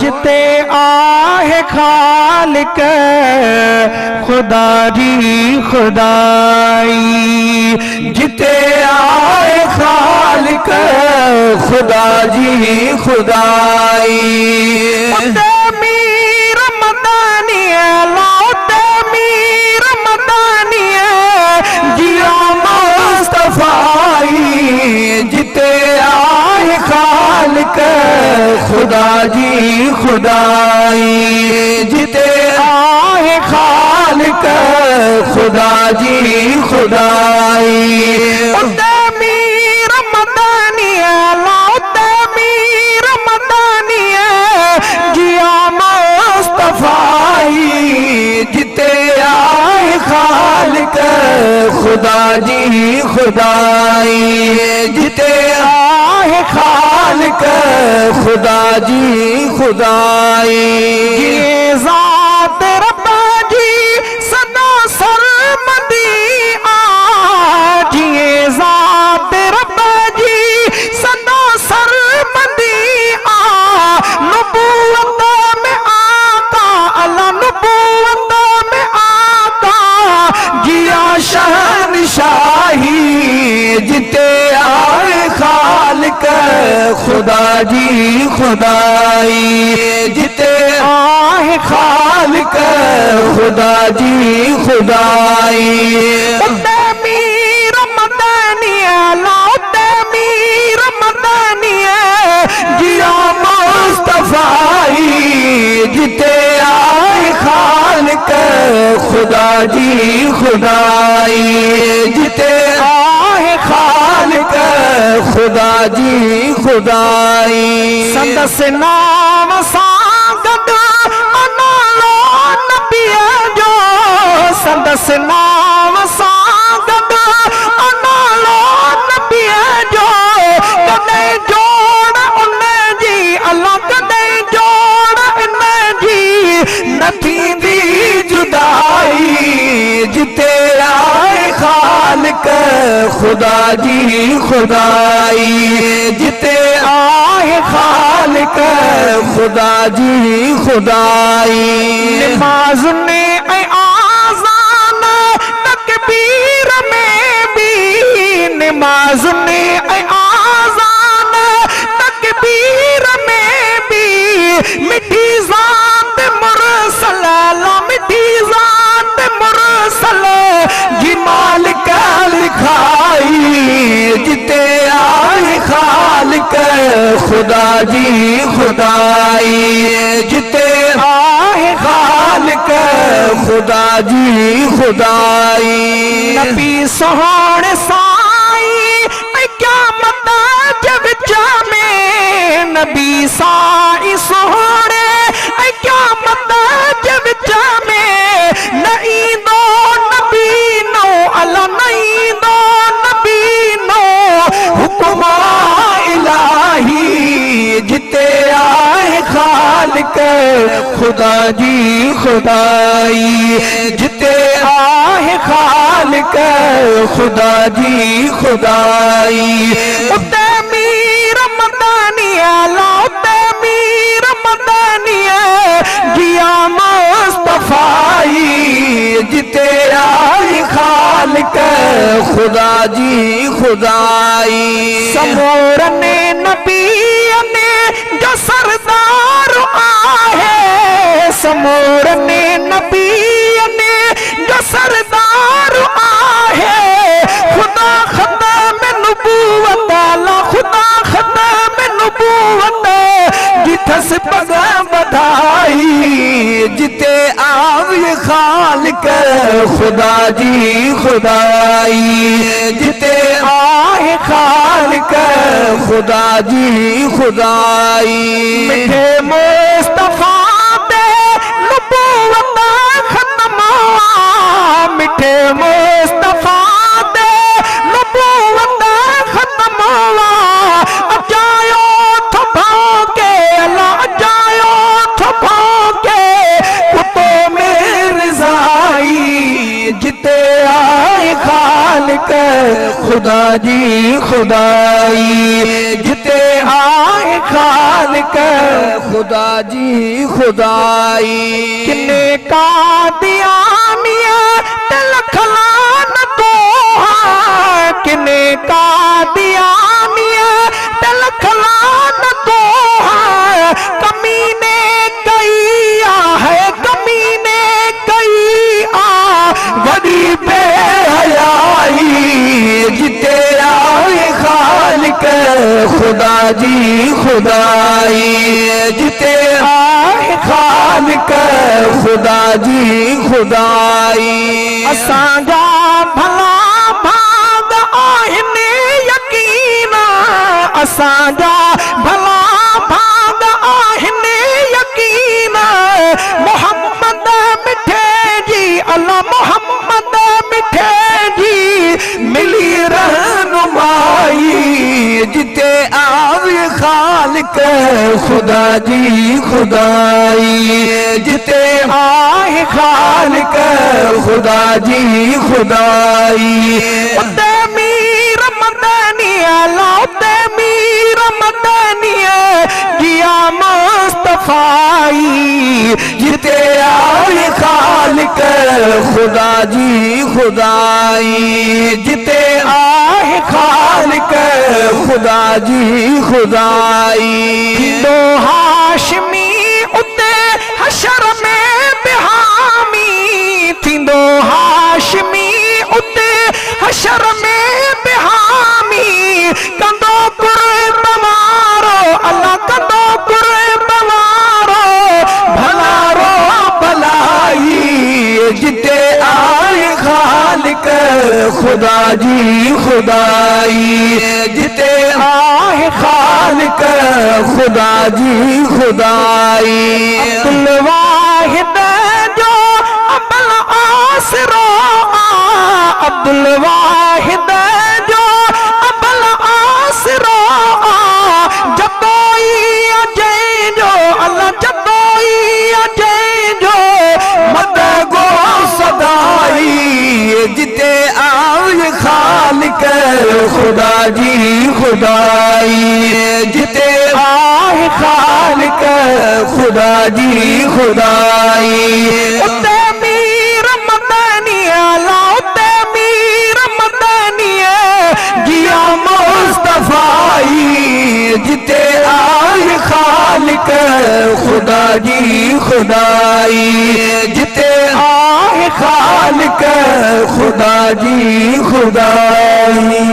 जिते आहे खालिक खुदा जी खुदाई, जिते आहे खालिक खुदा जी खुदाई। मीर मदानिया लौटे मीर मदानिया जिया मुस्तफाई, जिते आए खालिक खुदा जी खुदाई, जिते आए खालिक खुदा जी खुदाई। मीर मदानिया लौटे मीर मदानिया जिया मुस्तफाई, जिते आए खालिक खुदा जी खुदाई, जिते आए खालिक खुदा जी खुदाई। ये ज़ात रब्बा जी सदा सरमदी आज, ये ज़ात रब्बा जी सदा सरमदी नबूवत में आका अल्लाह, नबूवत में आका जिया शहनशाही, जिते आए खालिक खुदा जी खुदाई, जिते आए खालिक खुदा जी खुदाई। मीर मदानिया लौटे मीर मदानिया जिया मुस्तफाई, जिते आए खालिक खुदा जी खुदाई, जिते आए खालिक खुदा जी खुदाई। संदस नाम सागद अनालो नबिया जो, संदस नाम सागद अनालो नबिया जो, कदे जोड़ उन जी अल्लाह, कदे जोड़ इन जी न थींदी जुदाई, जिते आए खालिक खुदा जी खुदाई, जिते आए खालिक खुदा जी खुदाई। नमाज में आज़ान तकबीर में भी, नमाज में आज़ान तकबीर में भी मिठी ज़ात मुरसल, मिठी ज़ात मुरसल जी मालिक लिखाई, जिते आए खालिक खुदा जी खुदाई, जिते आए खालिक खुदा जी खुदाई। नबी सोहणे साई क्या मता जब जामे, नबी साई सोहणे क्या मता जब जामे, नहीं दो नबी नो अल्लाह, नहीं दो नबी नो हुक्म इलाही, जिते आए खालिक खुदा जी खुदाई, जिते आए खालिक खुदा जी खुदाई। उते मीर मदानिया लौटे मीर मदानिया जिया मुस्तफाई, जिते आए खालिक खुदा जी खुदाई। समोरने नबी ने जो सरदार आहे, समोरने नबी ने जो सरदार आहे, खुदा खत्म नबूवत अल्लाह, खुदा खत्म नबूवत जिथस पग बधाई, जिते आवे खालिक खुदा जी खुदाई, जिते आए खालिक खुदा जी खुदाई। मिठे मुस्तफा दे नबूवत खत्म, मिठे मुस्तफा दे नबूवत खत्म, अजायो थपा के अल्लाह, अजायो थपा के कुतो में रज़ाई, जिते आए खालिक खुदा जी खुदाई, जिते आए खालिक खालिक खुदा जी खुदाई किने का दियानिया दिल खलान तो है किने का दियानिया दिल खलान तो है कमीने कई है कमीने कई बड़ी बेहयाई जिते आए खालिक खुदा जी खुदाई जिते आए खालिक खुदा जी खुदाई असांजा भला भाग आहिनि यकीना असांजा भला भाग आहिनि यकीना मोहम्मद मिठे जी अल्लाह मोहम्मद मिठे जी मिली रहनुमाई जिते आवे खालिक खुदा जी खुदाई जिते आए खालिक खुदा जी खुदाई उते मीर मदनिया लाते मीर मदनिया जिया मुस्तफाई जिते आए खालिक खुदा जी खुदाई जिते आए खालिक खुदा जी खुदाई दो हाशमी उते हशर में बिहामी थींदो हाशमी उते हशर में बिहामी कंदो कुर बवारो अल्लाह कंदो कुर बवारो भलारो भलाई जिते आए खालिक खुदा जी खुदाई जिते आए खालिक खुदा जी खुदाई अब्दुल वाहिद जो अबल आसरो अब्दुल वाहिद जो अबल आसरो जतोई अजय जो अल्लाह जतोई अजय जो मत गो सदाई जिते आए खालिक खुदा जी खुदाई जिते आए खालिक खुदा जी खुदाई उते मीर मदनिया लाते मीर मदनिया जिया मुस्तफाई जिते आए खालिक खुदा जी खुदाई जिते आए खालिक खुदा जी खुदाई